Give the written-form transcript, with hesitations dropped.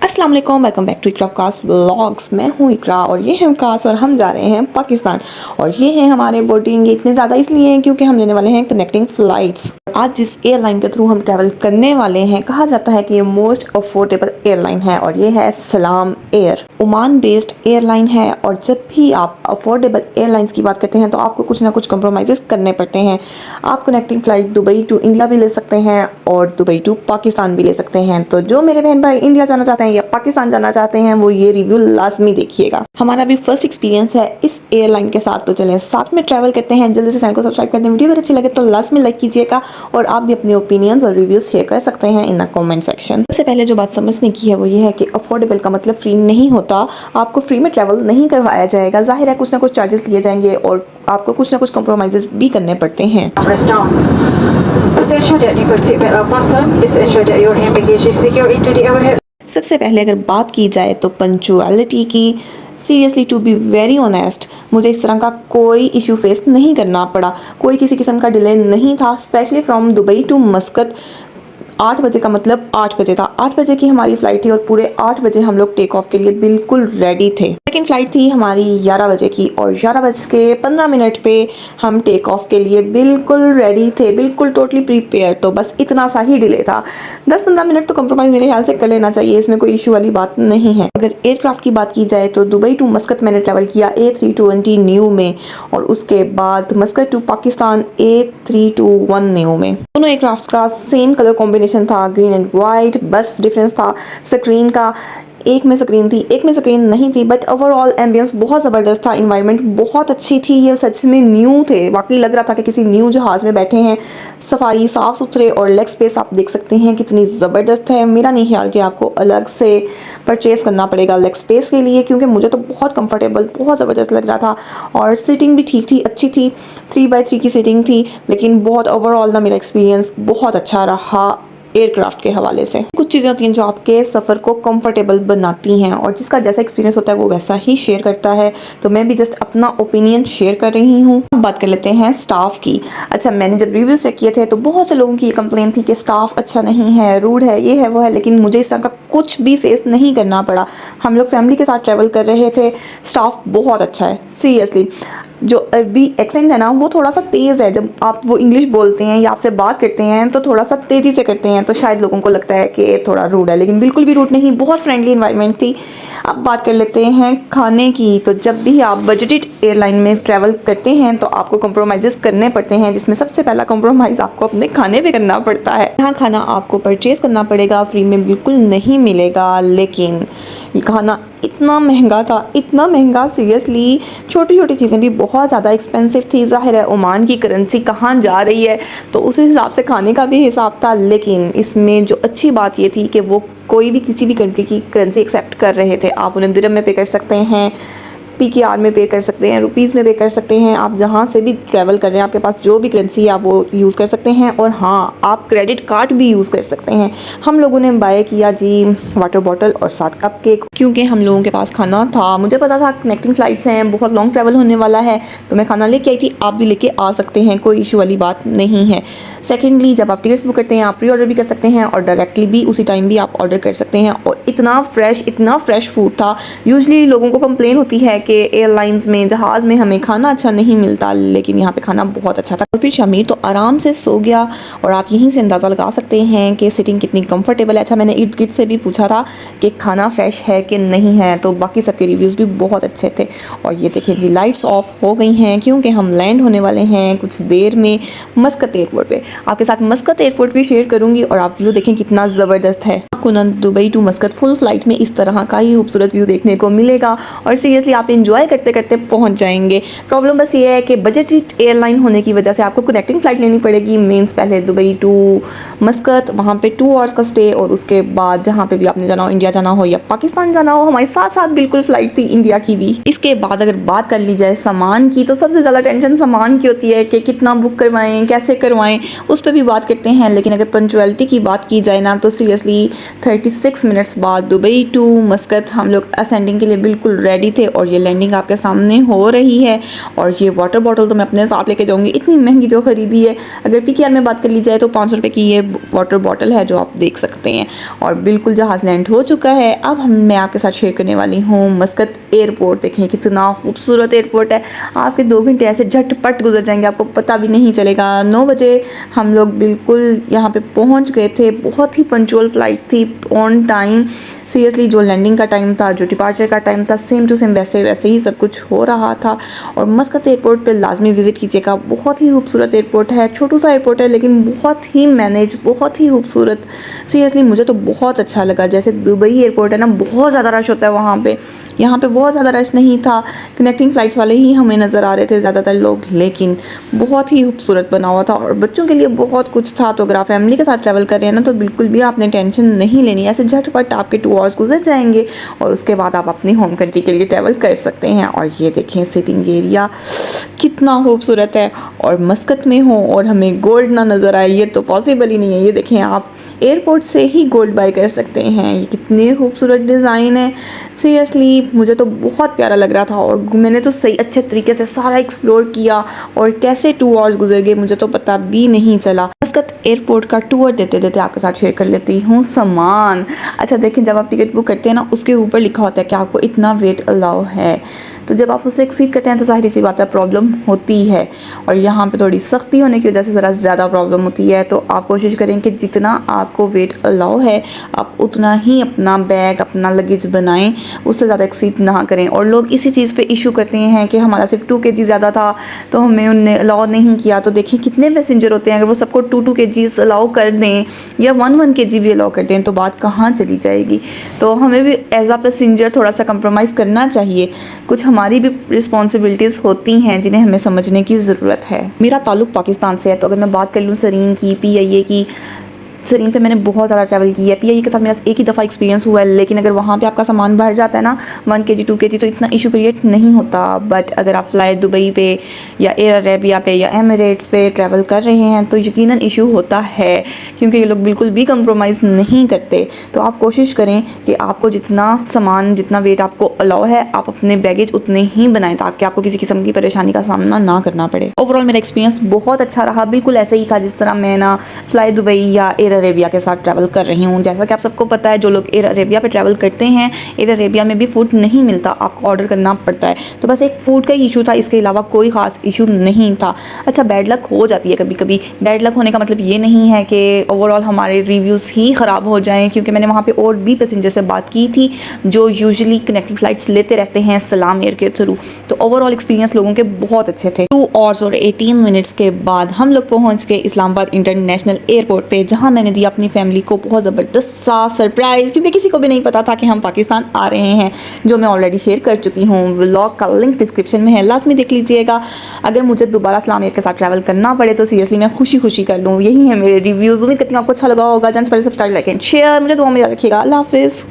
अस्सलाम वालेकुम, welcome back to Iqra Waqas vlogs. मैं हूँ इकरा और ये है वकास और हम जा रहे हैं पाकिस्तान। और ये है हमारे बोर्डिंग इतने ज़्यादा इसलिए हैं क्योंकि हम लेने वाले हैं कनेक्टिंग फ़्लाइट्स। आज जिस एयरलाइन के थ्रू हम ट्रैवल करने वाले हैं कहा जाता है कि ये मोस्ट अफोर्डेबल एयरलाइन है और ये है सलाम एयर। ओमान बेस्ड एयरलाइन है और जब भी आप अफोर्डेबल एयरलाइंस की बात करते हैं तो आपको कुछ ना कुछ कॉम्प्रोमाइज़ करने पड़ते हैं। आप connecting flight Dubai to India भी ले सकते हैं और दुबई टू पाकिस्तान भी ले सकते हैं। तो जो मेरे बहन भाई इंडिया जाना चाहते हैं या पाकिस्तान जाना चाहते हैं वो ये रिव्यू लाजमी देखिएगा। हमारा भी फर्स्ट एक्सपीरियंस है इस एयरलाइन के साथ, तो चलें साथ में ट्रैवल करते हैं। जल्दी से चैनल को सब्सक्राइब कर दें, वीडियो अगर अच्छी लगे तो लाजमी लाइक कीजिएगा और आप भी अपने ओपिनियंस और रिव्यूज़ शेयर कर सकते हैं इन द कमेंट सेक्शन। सबसे पहले जो बात समझने की है वो ये है कि अफोर्डेबल का मतलब फ्री नहीं होता। आपको फ्री में ट्रैवल नहीं करवाया जाएगा, जाहिर है कुछ ना कुछ चार्जेस लिए जाएंगे और आपको कुछ ना कुछ कॉम्प्रोमाइज़ भी करने पड़ते हैं। सबसे पहले अगर बात की जाए तो पंक्चुअलिटी की, seriously to be very honest मुझे इस तरह का कोई इशू फेस नहीं करना पड़ा। कोई किसी किस्म का डिले नहीं था। Specially from Dubai to Muscat 8 बजे का मतलब 8 बजे था। 8 बजे की हमारी फ़्लाइट थी और पूरे 8 बजे हम लोग टेक ऑफ के लिए बिल्कुल रेडी थे। सेकेंड फ़्लाइट थी हमारी 11 बजे की और 11:15 पे हम टेक ऑफ के लिए बिल्कुल रेडी थे, बिल्कुल टोटली प्रीपेयर। तो बस इतना सा ही डिले था। 10-15 मिनट तो कंप्रोमाइज़ मेरे ख्याल से कर लेना चाहिए, इसमें कोई इशू वाली बात नहीं है। अगर एयरक्राफ्ट की बात की जाए तो दुबई टू मस्कत मैंने ट्रैवल किया A320 न्यू में और उसके बाद मस्कत टू पाकिस्तान A321 न्यू में। दोनों एयरक्राफ्ट का सेम कलर कॉम्बिनेशन था, ग्रीन एंड वाइट। बस डिफरेंस था स्क्रीन का, एक में स्क्रीन थी एक में स्क्रीन नहीं थी। बट ओवरऑल एम्बियंस बहुत ज़बरदस्त था, इन्वायरमेंट बहुत अच्छी थी। ये सच में न्यू थे, वाकई लग रहा था कि किसी न्यू जहाज़ में बैठे हैं। सफाई, साफ़ सुथरे और लेग स्पेस आप देख सकते हैं कितनी ज़बरदस्त है। मेरा नहीं ख्याल कि आपको अलग से परचेज़ करना पड़ेगा लेग स्पेस के लिए, क्योंकि मुझे तो बहुत कंफर्टेबल, बहुत ज़बरदस्त लग रहा था। और सीटिंग भी ठीक थी, अच्छी थी, 3x3 की सीटिंग थी। लेकिन बहुत ओवरऑल ना मेरा एक्सपीरियंस बहुत अच्छा रहा एयरक्राफ्ट के हवाले से। कुछ चीज़ें होती हैं जो आपके सफ़र को कंफर्टेबल बनाती हैं और जिसका जैसा एक्सपीरियंस होता है वो वैसा ही शेयर करता है। तो मैं भी जस्ट अपना ओपिनियन शेयर कर रही हूँ। बात कर लेते हैं स्टाफ की। अच्छा, मैंने जब रिव्यूज़ चेक किए थे तो बहुत से लोगों की ये कंप्लेन थी कि स्टाफ अच्छा नहीं है, रूड है, ये है वो है, लेकिन मुझे इस तरह का कुछ भी फेस नहीं करना पड़ा। हम लोग फैमिली के साथ ट्रैवल कर रहे थे, स्टाफ बहुत अच्छा है। सीरियसली जो अरबी एक्सेंट है ना वो थोड़ा सा तेज़ है। जब आप वो इंग्लिश बोलते हैं या आपसे बात करते हैं तो थोड़ा सा तेज़ी से करते हैं, तो शायद लोगों को लगता है कि थोड़ा रूड है, लेकिन बिल्कुल भी रूड नहीं, बहुत फ्रेंडली इन्वायरमेंट थी। अब बात कर लेते हैं खाने की। तो जब भी आप बजटेड एयरलाइन में ट्रैवल करते हैं तो आपको कॉम्प्रोमाइज़ करने पड़ते हैं, जिसमें सबसे पहला कॉम्प्रोमाइज़ आपको अपने खाने पे करना पड़ता है। यहाँ खाना आपको परचेज़ करना पड़ेगा, फ्री में बिल्कुल नहीं मिलेगा। लेकिन ये खाना इतना महंगा था, इतना महंगा, सीरियसली छोटी छोटी चीज़ें भी बहुत ज़्यादा एक्सपेंसिव थी। ज़ाहिर है ओमान की करेंसी कहाँ जा रही है तो उस हिसाब से खाने का भी हिसाब था। लेकिन इसमें जो अच्छी बात ये थी कि वो कोई भी किसी भी कंट्री की करेंसी एक्सेप्ट कर रहे थे। आप उन्हें दिरहम में पे कर सकते हैं, PKR में पे कर सकते हैं, रुपीज़ में पे कर सकते हैं। आप जहाँ से भी ट्रैवल कर रहे हैं आपके पास जो भी करेंसी है आप वो यूज़ कर सकते हैं। और हाँ, आप क्रेडिट कार्ड भी यूज़ कर सकते हैं। हम लोगों ने बाय किया जी वाटर बॉटल और साथ कप केक, क्योंकि हम लोगों के पास खाना था। मुझे पता था कनेक्टिंग फ़्लाइट्स हैं, बहुत लॉन्ग ट्रैवल होने वाला है, तो मैं खाना लेके आई थी। आप भी लेके आ सकते हैं, कोई इशू वाली बात नहीं है। सेकेंडली, जब आप टिकट्स बुक करते हैं आप प्री ऑर्डर भी कर सकते हैं और डायरेक्टली भी उसी टाइम भी आप ऑर्डर कर सकते हैं। और इतना फ्रेश फूड था। यूजली लोगों को कंप्लेन होती है कि एयरलाइंस में, जहाज़ में हमें खाना अच्छा नहीं मिलता, लेकिन यहाँ पे खाना बहुत अच्छा था। और फिर शमीर तो आराम से सो गया और आप यहीं से अंदाज़ा लगा सकते हैं कि सीटिंग कितनी कंफर्टेबल है। अच्छा, मैंने इर्द गिर्द से भी पूछा था कि खाना फ्रेश है कि नहीं है, तो बाकी सबके रिव्यूज़ भी बहुत अच्छे थे। और ये देखिए जी, लाइट्स ऑफ हो गई हैं क्योंकि हम लैंड होने वाले हैं कुछ देर में मस्कत एयरपोर्ट पे। आपके साथ मस्कत एयरपोर्ट भी शेयर करूँगी और आप व्यू देखें कितना ज़बरदस्त है। आपको ना Dubai to Muscat full flight में इस तरह का ही खूबसूरत व्यू देखने को मिलेगा और सीरियसली आप इंजॉय करते करते पहुंच जाएंगे। प्रॉब्लम बस ये है कि बजटेड एयरलाइन होने की वजह से आपको कनेक्टिंग फ़्लाइट लेनी पड़ेगी। मीन्स पहले दुबई टू मस्कत, वहाँ पे 2 आवर्स का स्टे और उसके बाद जहाँ पे भी आपने जाना हो, इंडिया जाना हो या पाकिस्तान जाना हो, हमारे साथ साथ बिल्कुल फ़्लाइट थी इंडिया की भी। इसके बाद अगर बात कर ली जाए सामान की, तो सबसे ज़्यादा टेंशन सामान की होती है कि कितना बुक करवाएं, कैसे करवाएं, उस पर भी बात करते हैं। लेकिन अगर पंक्चुअलिटी की बात की जाए ना तो सीरियसली 36 मिनट्स बाद दुबई टू मस्कत हम लोग असेंडिंग के लिए बिल्कुल रेडी थे और ये लैंडिंग आपके सामने हो रही है। और ये वाटर बॉटल तो मैं अपने साथ लेके जाऊँगी, इतनी महंगी जो ख़रीदी है। अगर PKR में बात कर ली जाए तो 500 रुपये की ये वाटर बॉटल है जो आप देख सकते हैं। और बिल्कुल जहाज़ लैंड हो चुका है। अब मैं आपके साथ शेयर करने वाली हूँ मस्कत एयरपोर्ट। देखें कितना खूबसूरत एयरपोर्ट है, आपके 2 घंटे ऐसे झटपट गुजर जाएंगे, आपको पता भी नहीं चलेगा। 9 बजे हम लोग बिल्कुल यहाँ पे पहुँच गए थे, बहुत ही पंचुअल फ्लाइट थी, ऑन टाइम। सीरियसली जो लैंडिंग का टाइम था, जो डिपार्चर का टाइम था, सेम टू सेम वैसे ही सब कुछ हो रहा था। और मस्कत एयरपोर्ट पे लाजमी विज़िट कीजिएगा, बहुत ही खूबसूरत एयरपोर्ट है। छोटू सा एयरपोर्ट है लेकिन बहुत ही मैनेज, बहुत ही खूबसूरत। सीरियसली मुझे तो बहुत अच्छा लगा। जैसे दुबई एयरपोर्ट है ना, बहुत ज़्यादा रश होता है वहाँ पे, यहाँ पे बहुत ज़्यादा रश नहीं था। कनेक्टिंग फ़्लाइट्स वाले ही हमें नज़र आ रहे थे ज़्यादातर लोग, लेकिन बहुत ही खूबसूरत बना हुआ था। और बच्चों के लिए बहुत कुछ था। तो अगर आप फैमिली के साथ ट्रैवल कर रहे हैं ना, तो बिल्कुल भी आपने टेंशन नहीं लेनी। ऐसे झटपट आपके 2 आवर्स गुजर जाएंगे और उसके बाद आप अपनी होम कंट्री के लिए ट्रैवल कर सकते हैं। और ये देखें सिटिंग एरिया कितना खूबसूरत है। और मस्कत में हो और हमें गोल्ड ना नज़र आए, ये तो पॉसिबल ही नहीं है। ये देखें, आप एयरपोर्ट से ही गोल्ड बाय कर सकते हैं। ये कितने खूबसूरत डिज़ाइन है। सीरियसली मुझे तो बहुत प्यारा लग रहा था और मैंने तो सही अच्छे तरीके से सारा एक्सप्लोर किया। और कैसे 2 आवर्स गुजर गए मुझे तो पता भी नहीं चला। मस्कत एयरपोर्ट का टूर देते देते आपके साथ शेयर कर लेती हूँ सामान। अच्छा देखें, जब आप टिकट बुक करते हैं ना, उसके ऊपर लिखा होता है कि आपको इतना वेट अलाउ है। तो जब आप उससे एक्सीड करते हैं तो ज़ाहिर सी बात है प्रॉब्लम होती है। और यहाँ पे थोड़ी सख्ती होने की वजह से ज़रा ज़्यादा प्रॉब्लम होती है। तो आप कोशिश करें कि जितना आपको वेट अलाउ है आप उतना ही अपना बैग, अपना लगेज बनाएं, उससे ज़्यादा एक्सीड ना करें। और लोग इसी चीज़ पे इशू करते हैं कि हमारा सिर्फ 2 kg ज़्यादा था तो हमें उनने अलाउ नहीं किया। तो देखिए कितने पैसेंजर होते हैं, अगर वो सबको 2 kg अलाउ कर दें या 1 kg भी अलाउ कर दें तो बात कहाँ चली जाएगी। तो हमें भी एज आ पैसेंजर थोड़ा सा कंप्रोमाइज़ करना चाहिए। कुछ हमारी भी रिस्पॉन्सिबिलिटीज़ होती हैं जिन्हें हमें समझने की ज़रूरत है। मेरा ताल्लुक़ पाकिस्तान से है, तो अगर मैं बात कर लूँ सरीन की, PIA की, सरीन पे मैंने बहुत ज़्यादा ट्रैवल की है। PIA के साथ मेरा एक ही दफ़ा एक्सपीरियंस हुआ है, लेकिन अगर वहाँ पे आपका सामान बढ़ जाता है ना 1 kg 2 kg तो इतना इशू क्रिएट नहीं होता। बट अगर आप फ्लाई दुबई पे या एयर अरेबिया पे या एमिरेट्स पे ट्रैवल कर रहे हैं तो यकीनन इशू होता है, क्योंकि ये लोग बिल्कुल भी कंप्रोमाइज़ नहीं करते। तो आप कोशिश करें कि आपको जितना सामान, जितना वेट आपको अलाउ है, आप अपने बैगेज उतने ही बनाएं ताकि आपको किसी किस्म की परेशानी का सामना ना करना पड़े। ओवरऑल मेरा एक्सपीरियंस बहुत अच्छा रहा, बिल्कुल ऐसे ही था जिस तरह मैं ना फ्लाई दुबई या एयर अरेबिया के साथ ट्रैवल कर रही हूँ। जैसा कि आप सबको पता है, जो लोग एयर अरेबिया पे ट्रैवल करते हैं, एयर अरेबिया में भी फ़ूड नहीं मिलता, आपको ऑर्डर करना पड़ता है। तो बस एक फ़ूड का ही इशू था, इसके अलावा कोई ख़ास इशू नहीं था। अच्छा बैड लक हो जाती है कभी कभी। बैड लक होने का मतलब ये नहीं है कि ओवरऑल हमारे रिव्यूज़ ही ख़राब हो जाएँ, क्योंकि मैंने वहाँ पर और भी पैसेंजर से बात की थी जो यूजुअली कनेक्टिंग फ़्लाइट्स लेते रहते हैं सलाम एयर के थ्रू। तो ओवरऑल एक्सपीरियंस लोगों के बहुत अच्छे थे। 2 आवर्स और 18 मिनट्स के बाद हम लोग पहुँच गए इस्लामाबाद इंटरनेशनल एयरपोर्ट पे, जहाँ मैंने दी अपनी फैमिली को बहुत ज़बरदस्त सा सरप्राइज़, क्योंकि किसी को भी नहीं पता था कि हम पाकिस्तान आ रहे हैं, जो मैं ऑलरेडी शेयर कर चुकी हूँ। व्लॉग का लिंक डिस्क्रिप्शन में है, लाजमी देख लीजिएगा। अगर मुझे दोबारा सलाम एयर के साथ ट्रैवल करना पड़े तो सीरियसली मैं खुशी कर लूँ। यही है मेरे रिव्यूज़। उम्मीद करती हूँ आपको अच्छा लगा होगा। जल्द से पहले सब्सक्राइब, लाइक एंड शेयर। मुझे दुआ में याद रखिएगा। अल्लाह हाफिज़।